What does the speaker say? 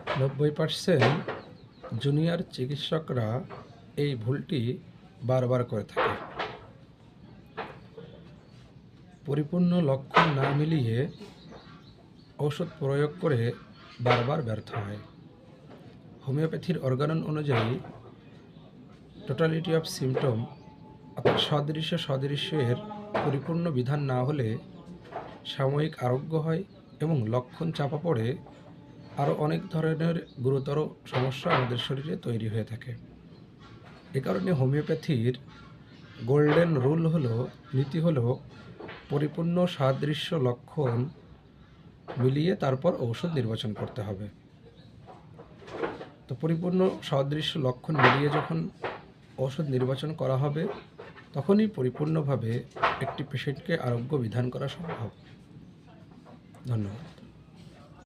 90% junior চিকিৎসকরা এই ভুলটি বারবার করে থাকে। পরিপূর্ণ লক্ষণ না মিলিয়ে ঔষধ প্রয়োগ করে বারবার ব্যর্থ হয়। হোমিওপ্যাথির অর্গানন অনুযায়ী টোটালিটি অফ সিমটম অর্থাৎ সদৃশ্যের পরিপূর্ণ বিধান না হলে সাময়িক আরোগ্য হয় এবং লক্ষণ চাপা পড়ে আরও অনেক ধরনের গুরুতর সমস্যা আমাদের শরীরে তৈরি হয়ে থাকে। এ কারণে হোমিওপ্যাথির গোল্ডেন রুল নীতি হলো পরিপূর্ণ সাদৃশ্য লক্ষণ মিলিয়ে তারপর ঔষধ নির্বাচন করতে হবে। তো পরিপূর্ণ সাদৃশ্য লক্ষণ মিলিয়ে যখন ঔষধ নির্বাচন করা হবে তখনই পরিপূর্ণভাবে একটি পেশেন্টকে আরোগ্য বিধান করা সম্ভব। ধন্যবাদ।